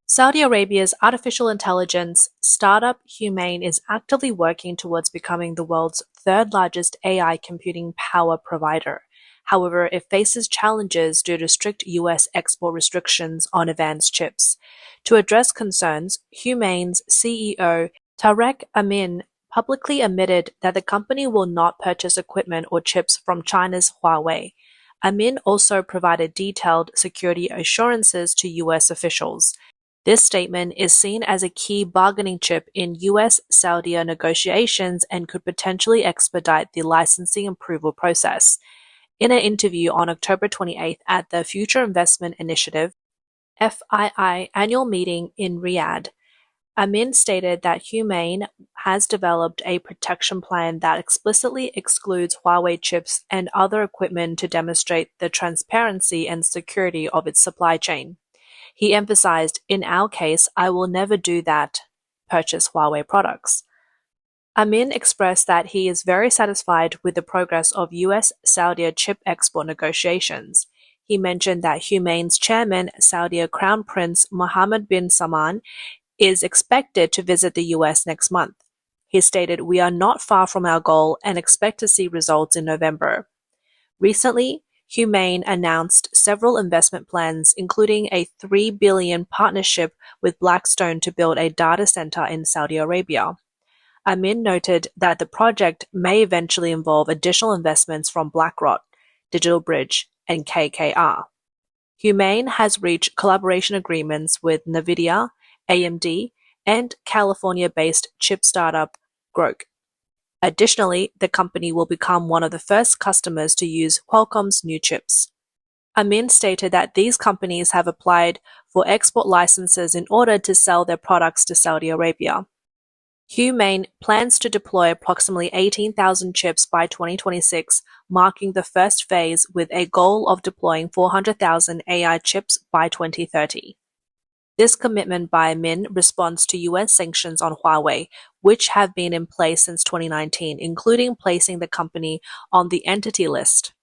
Saudi Arabia's artificial intelligence startup Humane is actively working towards becoming the world's third largest AI computing power provider. However, it faces challenges due to strict US export restrictions on advanced chips. To address concerns, Humane's CEO Tarek Amin publicly admitted that the company will not purchase equipment or chips from China's Huawei. Amin also provided detailed security assurances to US officials. This statement is seen as a key bargaining chip in US-Saudi negotiations and could potentially expedite the licensing approval process. In an interview on October 28th at the Future Investment Initiative (FII) annual meeting in Riyadh, Amin stated that Humane has developed a protection plan that explicitly excludes Huawei chips and other equipment to demonstrate the transparency and security of its supply chain. He emphasized, "In our case, I will never do that, purchase Huawei products." Amin expressed that he is very satisfied with the progress of US-Saudi chip export negotiations. He mentioned that Humane's chairman, Saudi Crown Prince Mohammed bin Salman, is expected to visit the US next month. He stated, "We are not far from our goal and expect to see results in November." Recently, Humane announced several investment plans, including a $3 billion partnership with Blackstone to build a data center in Saudi Arabia. Amin noted that the project may eventually involve additional investments from BlackRock, DigitalBridge, and KKR. Humane has reached collaboration agreements with NVIDIA, AMD, and California-based chip startup Grok. Additionally, the company will become one of the first customers to use Qualcomm's new chips. Amin stated that these companies have applied for export licenses in order to sell their products to Saudi Arabia. Humane plans to deploy approximately 18,000 chips by 2026, marking the first phase with a goal of deploying 400,000 AI chips by 2030. This commitment by Amin responds to US sanctions on Huawei, which have been in place since 2019, including placing the company on the Entity List.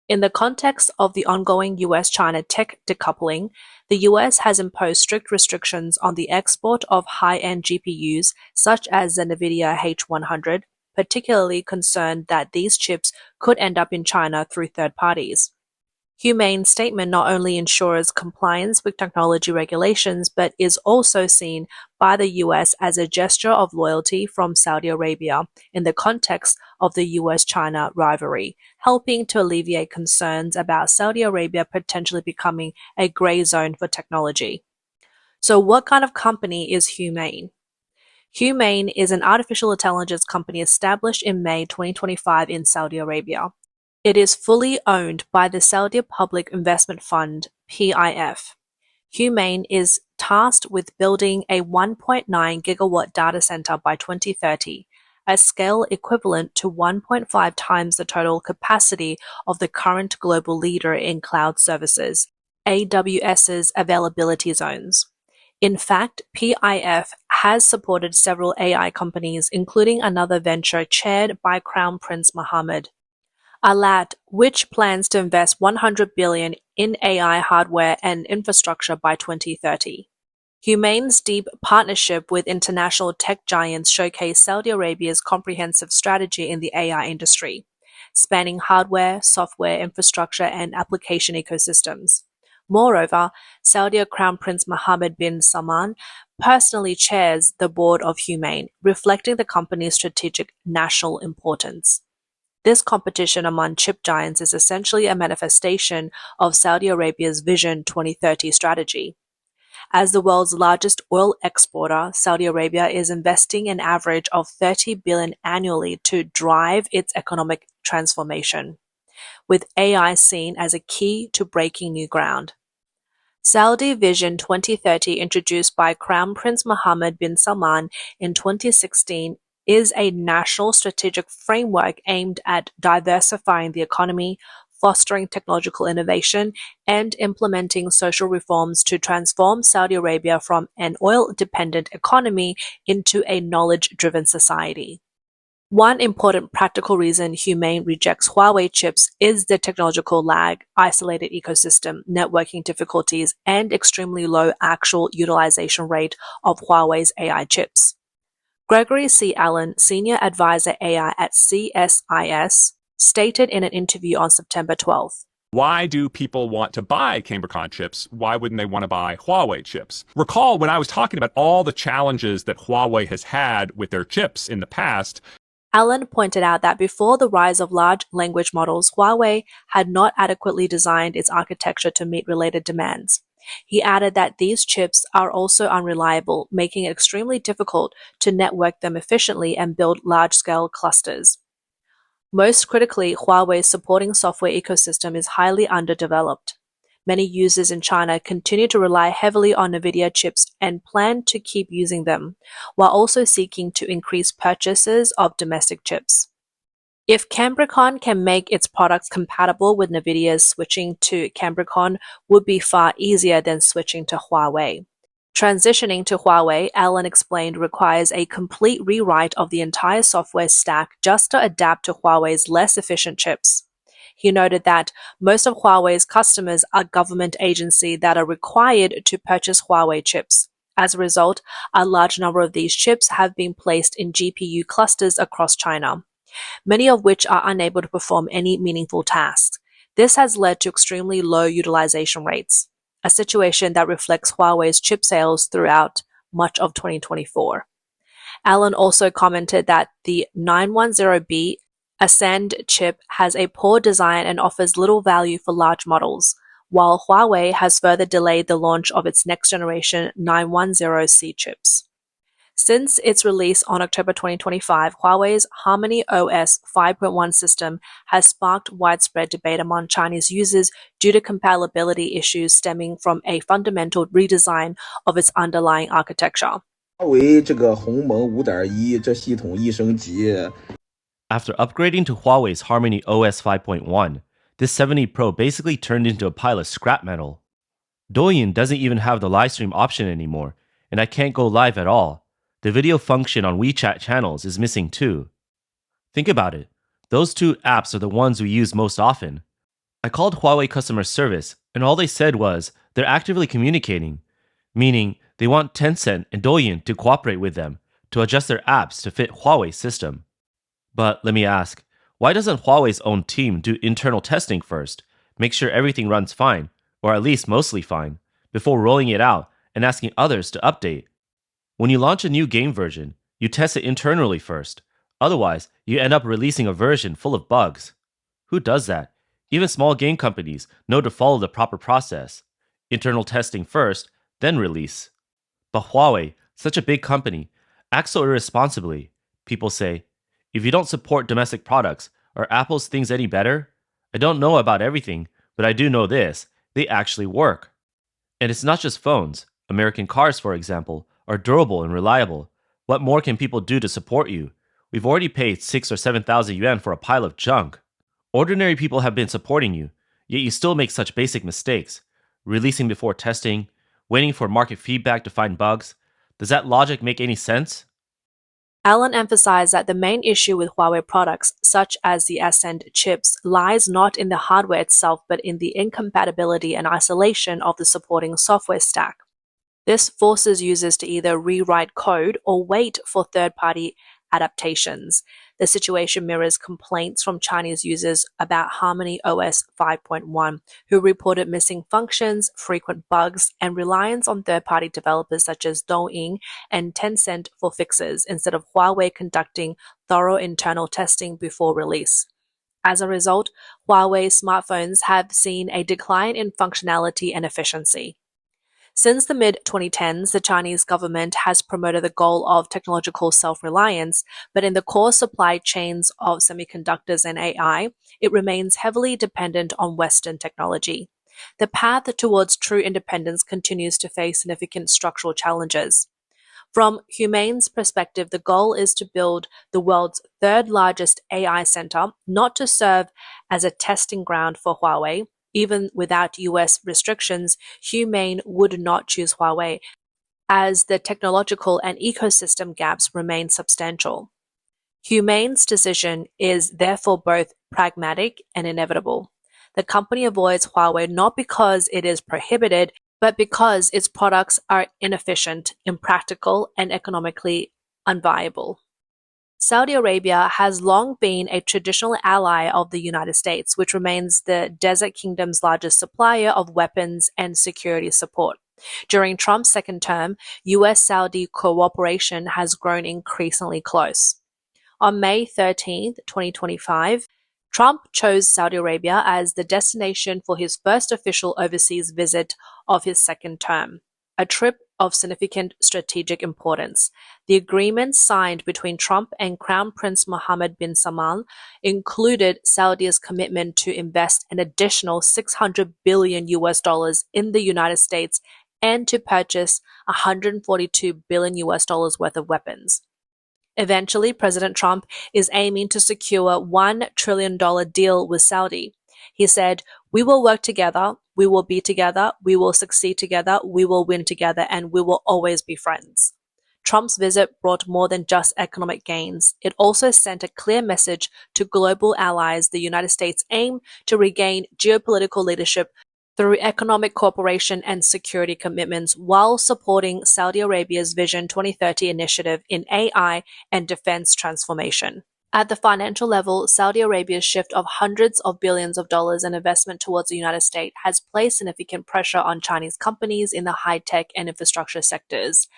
In the context of the ongoing US-China tech decoupling, the US has imposed strict restrictions on the export of high-end GPUs, such as the NVIDIA H100, particularly concerned that these chips could end up in China through third parties. Humane's statement not only ensures compliance with technology regulations, but is also seen by the US as a gesture of loyalty from Saudi Arabia in the context of the US-China rivalry, helping to alleviate concerns about Saudi Arabia potentially becoming a gray zone for technology. So what kind of company is Humane? Humane is an artificial intelligence company established in May 2025 in Saudi Arabia. It is fully owned by the Saudi Public Investment Fund (PIF). Humane is tasked with building a 1.9 gigawatt data center by 2030, a scale equivalent to 1.5 times the total capacity of the current global leader in cloud services, AWS's availability zones. In fact, PIF has supported several AI companies, including another venture chaired by Crown Prince Mohammed, Alat, which plans to invest $100 billion in AI hardware and infrastructure by 2030. Humane's deep partnership with international tech giants showcase Saudi Arabia's comprehensive strategy in the AI industry, spanning hardware, software, infrastructure, and application ecosystems. Moreover, Saudi Crown Prince Mohammed bin Salman personally chairs the board of Humane, reflecting the company's strategic national importance. This competition among chip giants is essentially a manifestation of Saudi Arabia's Vision 2030 strategy. As the world's largest oil exporter, Saudi Arabia is investing an average of $30 billion annually to drive its economic transformation, with AI seen as a key to breaking new ground. Saudi Vision 2030, introduced by Crown Prince Mohammed bin Salman in 2016, is a national strategic framework aimed at diversifying the economy, fostering technological innovation, and implementing social reforms to transform Saudi Arabia from an oil-dependent economy into a knowledge-driven society. One important practical reason Humane rejects Huawei chips is the technological lag, isolated ecosystem, networking difficulties, and extremely low actual utilization rate of Huawei's AI chips. Gregory C. Allen, Senior Advisor AI at CSIS, stated in an interview on September 12th. Why do people want to buy Cambricon chips? Why wouldn't they want to buy Huawei chips? Recall when I was talking about all the challenges that Huawei has had with their chips in the past. Allen pointed out that before the rise of large language models, Huawei had not adequately designed its architecture to meet related demands. He added that these chips are also unreliable, making it extremely difficult to network them efficiently and build large-scale clusters. Most critically, Huawei's supporting software ecosystem is highly underdeveloped. Many users in China continue to rely heavily on NVIDIA chips and plan to keep using them, while also seeking to increase purchases of domestic chips. If Cambricon can make its products compatible with NVIDIA's, switching to Cambricon would be far easier than switching to Huawei. Transitioning to Huawei, Allen explained, requires a complete rewrite of the entire software stack just to adapt to Huawei's less efficient chips. He noted that most of Huawei's customers are government agencies that are required to purchase Huawei chips. As a result, a large number of these chips have been placed in GPU clusters across China, many of which are unable to perform any meaningful tasks. This has led to extremely low utilization rates, a situation that reflects Huawei's chip sales throughout much of 2024. Allen also commented that the 910B Ascend chip has a poor design and offers little value for large models, while Huawei has further delayed the launch of its next-generation 910C chips. Since its release on October 2025, Huawei's Harmony OS 5.1 system has sparked widespread debate among Chinese users due to compatibility issues stemming from a fundamental redesign of its underlying architecture. 华为这个鸿蒙5.1这系统一升级。 After upgrading to Huawei's Harmony OS 5.1, this 70 Pro basically turned into a pile of scrap metal. Douyin doesn't even have the live stream option anymore, and I can't go live at all. The video function on WeChat channels is missing too. Think about it. Those two apps are the ones we use most often. I called Huawei customer service, and all they said was they're actively communicating, meaning they want Tencent and Douyin to cooperate with them to adjust their apps to fit Huawei's system. But let me ask, why doesn't Huawei's own team do internal testing first, make sure everything runs fine, or at least mostly fine, before rolling it out and asking others to update? When you launch a new game version, you test it internally first. Otherwise, you end up releasing a version full of bugs. Who does that? Even small game companies know to follow the proper process. Internal testing first, then release. But Huawei, such a big company, acts so irresponsibly. People say, if you don't support domestic products, are Apple's things any better? I don't know about everything, but I do know this. They actually work. And it's not just phones. American cars, for example, are durable and reliable. What more can people do to support you? We've already paid 6,000 or 7,000 yuan for a pile of junk. Ordinary people have been supporting you, yet you still make such basic mistakes. Releasing before testing, waiting for market feedback to find bugs. Does that logic make any sense? Allen emphasized that the main issue with Huawei products, such as the Ascend chips, lies not in the hardware itself but in the incompatibility and isolation of the supporting software stack. This forces users to either rewrite code or wait for third-party adaptations. The situation mirrors complaints from Chinese users about Harmony OS 5.1, who reported missing functions, frequent bugs, and reliance on third-party developers such as Douyin and Tencent for fixes, instead of Huawei conducting thorough internal testing before release. As a result, Huawei smartphones have seen a decline in functionality and efficiency. Since the mid-2010s, the Chinese government has promoted the goal of technological self-reliance, but in the core supply chains of semiconductors and AI, it remains heavily dependent on Western technology. The path towards true independence continues to face significant structural challenges. From Humane's perspective, the goal is to build the world's third largest AI center, not to serve as a testing ground for Huawei. Even without US restrictions, Humane would not choose Huawei, as the technological and ecosystem gaps remain substantial. Humane's decision is therefore both pragmatic and inevitable. The company avoids Huawei not because it is prohibited, but because its products are inefficient, impractical, and economically unviable. Saudi Arabia has long been a traditional ally of the United States, which remains the Desert Kingdom's largest supplier of weapons and security support. During Trump's second term, US-Saudi cooperation has grown increasingly close. On May 13, 2025, Trump chose Saudi Arabia as the destination for his first official overseas visit of his second term, a trip of significant strategic importance. The agreement signed between Trump and Crown Prince Mohammed bin Salman included Saudi's commitment to invest an additional $600 billion in the United States and to purchase $142 billion worth of weapons. Eventually, President Trump is aiming to secure $1 trillion deal with Saudi. He said, "We will work together, we will be together, we will succeed together, we will win together, and we will always be friends." Trump's visit brought more than just economic gains. It also sent a clear message to global allies. The United States aim to regain geopolitical leadership through economic cooperation and security commitments while supporting Saudi Arabia's Vision 2030 initiative in AI and defense transformation. At the financial level, Saudi Arabia's shift of hundreds of billions of dollars in investment towards the United States has placed significant pressure on Chinese companies in the high-tech and infrastructure sectors.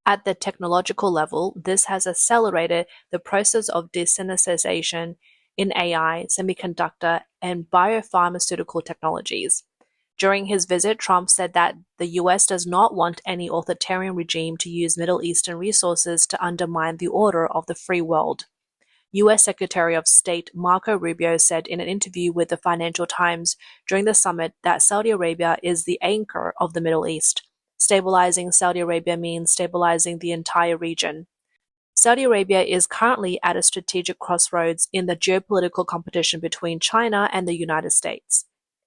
At the technological level, this has accelerated the process of desynthesization in AI, semiconductor, and biopharmaceutical technologies. During his visit, Trump said that the US does not want any authoritarian regime to use Middle Eastern resources to undermine the order of the free world. US Secretary of State Marco Rubio said in an interview with the Financial Times during the summit that Saudi Arabia is the anchor of the Middle East. Stabilizing Saudi Arabia means stabilizing the entire region. Saudi Arabia is currently at a strategic crossroads in the geopolitical competition between China and the United States.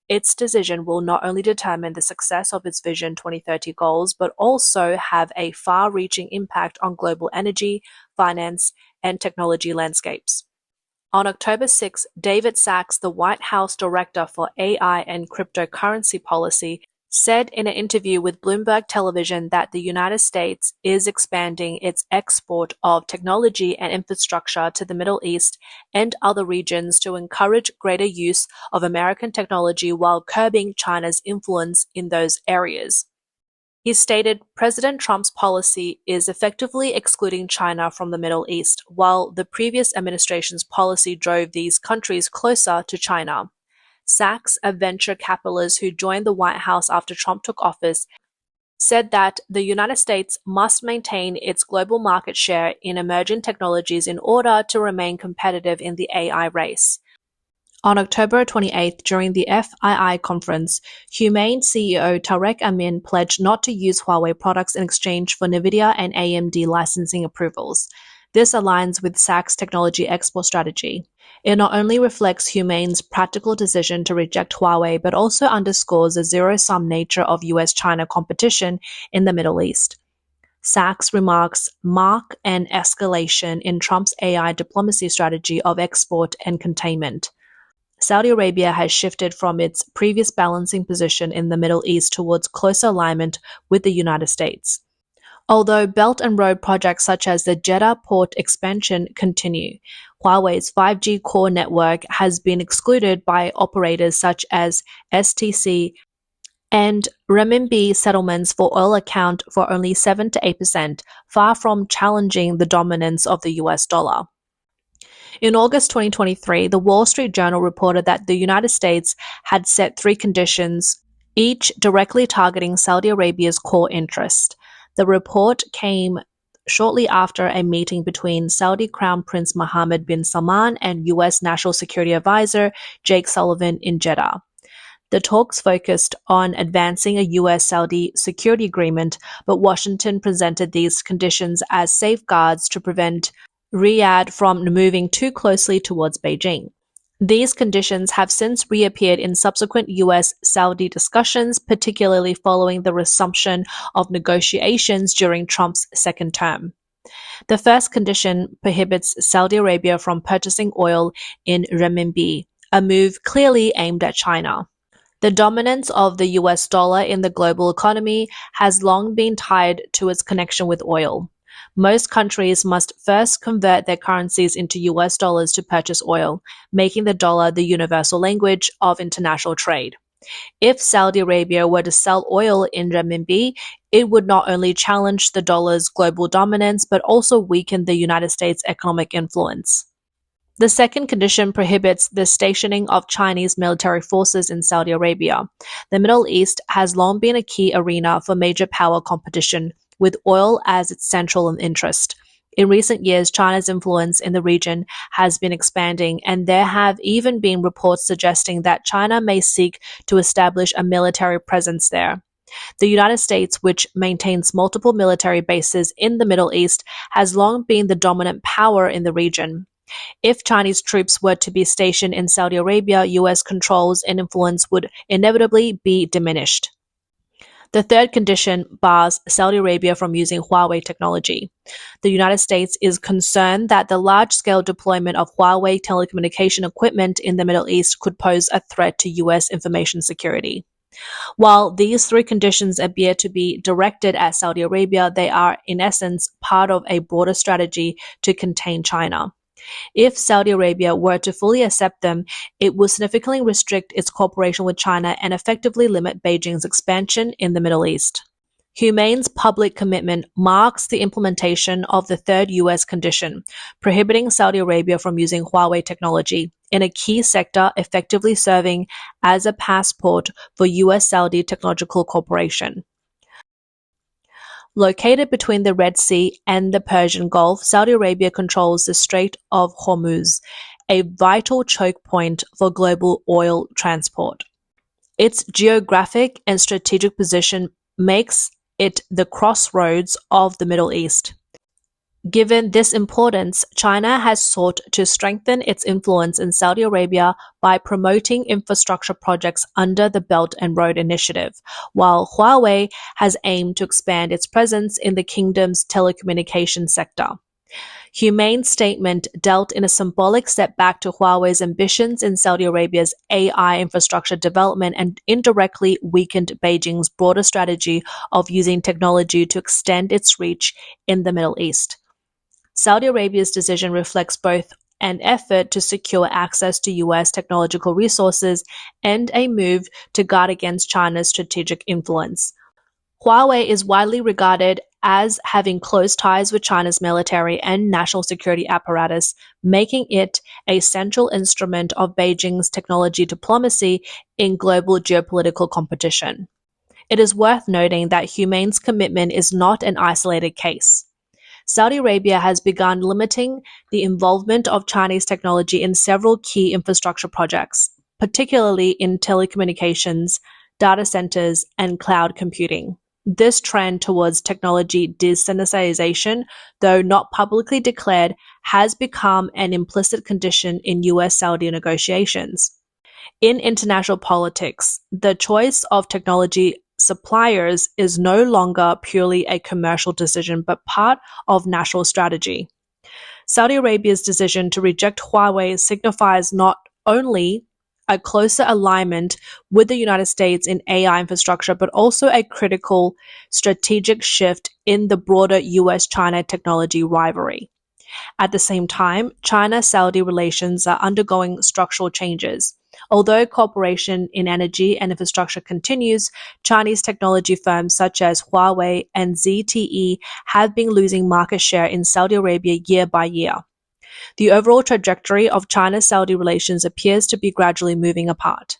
Its decision will not only determine the success of its Vision 2030 goals, but also have a far-reaching impact on global energy, finance, and technology landscapes. On October 6, David Sachs, the White House Director for AI and Cryptocurrency Policy, said in an interview with Bloomberg Television that the United States is expanding its export of technology and infrastructure to the Middle East and other regions to encourage greater use of American technology while curbing China's influence in those areas. He stated President Trump's policy is effectively excluding China from the Middle East, while the previous administration's policy drove these countries closer to China. Sachs, a venture capitalist who joined the White House after Trump took office, said that the United States must maintain its global market share in emerging technologies in order to remain competitive in the AI race. On October 28th, during the FII conference, Humane CEO Tarek Amin pledged not to use Huawei products in exchange for NVIDIA and AMD licensing approvals. This aligns with Sachs' technology export strategy. It not only reflects Humane's practical decision to reject Huawei, but also underscores the zero-sum nature of US-China competition in the Middle East. Sachs' remarks mark an escalation in Trump's AI diplomacy strategy of export and containment. Saudi Arabia has shifted from its previous balancing position in the Middle East towards closer alignment with the United States. Although Belt and Road projects such as the Jeddah port expansion continue, Huawei's 5G core network has been excluded by operators such as STC, and renminbi settlements for oil account for only 7 to 8%, far from challenging the dominance of the US dollar. In August 2023, the Wall Street Journal reported that the United States had set 3 conditions, each directly targeting Saudi Arabia's core interest. The report came shortly after a meeting between Saudi Crown Prince Mohammed bin Salman and U.S. National Security Advisor Jake Sullivan in Jeddah. The talks focused on advancing a U.S.-Saudi security agreement, but Washington presented these conditions as safeguards to prevent Riyadh from moving too closely towards Beijing. These conditions have since reappeared in subsequent US-Saudi discussions, particularly following the resumption of negotiations during Trump's second term. The first condition prohibits Saudi Arabia from purchasing oil in renminbi, a move clearly aimed at China. The dominance of the US dollar in the global economy has long been tied to its connection with oil. Most countries must first convert their currencies into US dollars to purchase oil, making the dollar the universal language of international trade. If Saudi Arabia were to sell oil in renminbi, it would not only challenge the dollar's global dominance, but also weaken the United States' economic influence. The second condition prohibits the stationing of Chinese military forces in Saudi Arabia. The Middle East has long been a key arena for major power competition, with oil as its central interest. In recent years, China's influence in the region has been expanding, and there have even been reports suggesting that China may seek to establish a military presence there. The United States, which maintains multiple military bases in the Middle East, has long been the dominant power in the region. If Chinese troops were to be stationed in Saudi Arabia, US controls and influence would inevitably be diminished. The third condition bars Saudi Arabia from using Huawei technology. The United States is concerned that the large-scale deployment of Huawei telecommunication equipment in the Middle East could pose a threat to US information security. While these three conditions appear to be directed at Saudi Arabia, they are, in essence, part of a broader strategy to contain China. If Saudi Arabia were to fully accept them, it would significantly restrict its cooperation with China and effectively limit Beijing's expansion in the Middle East. Humane's public commitment marks the implementation of the third US condition, prohibiting Saudi Arabia from using Huawei technology in a key sector, effectively serving as a passport for US-Saudi Technological Cooperation. Located between the Red Sea and the Persian Gulf, Saudi Arabia controls the Strait of Hormuz, a vital choke point for global oil transport. Its geographic and strategic position makes it the crossroads of the Middle East. Given this importance, China has sought to strengthen its influence in Saudi Arabia by promoting infrastructure projects under the Belt and Road Initiative, while Huawei has aimed to expand its presence in the kingdom's telecommunications sector. Humane's statement dealt in a symbolic step back to Huawei's ambitions in Saudi Arabia's AI infrastructure development and indirectly weakened Beijing's broader strategy of using technology to extend its reach in the Middle East. Saudi Arabia's decision reflects both an effort to secure access to US technological resources and a move to guard against China's strategic influence. Huawei is widely regarded as having close ties with China's military and national security apparatus, making it a central instrument of Beijing's technology diplomacy in global geopolitical competition. It is worth noting that Humane's commitment is not an isolated case. Saudi Arabia has begun limiting the involvement of Chinese technology in several key infrastructure projects, particularly in telecommunications, data centers, and cloud computing. This trend towards technology desensitization, though not publicly declared, has become an implicit condition in US-Saudi negotiations. In international politics, the choice of technology suppliers is no longer purely a commercial decision, but part of national strategy. Saudi Arabia's decision to reject Huawei signifies not only a closer alignment with the United States in AI infrastructure, but also a critical strategic shift in the broader US-China technology rivalry. At the same time, China-Saudi relations are undergoing structural changes. Although cooperation in energy and infrastructure continues, Chinese technology firms such as Huawei and ZTE have been losing market share in Saudi Arabia year by year. The overall trajectory of China-Saudi relations appears to be gradually moving apart.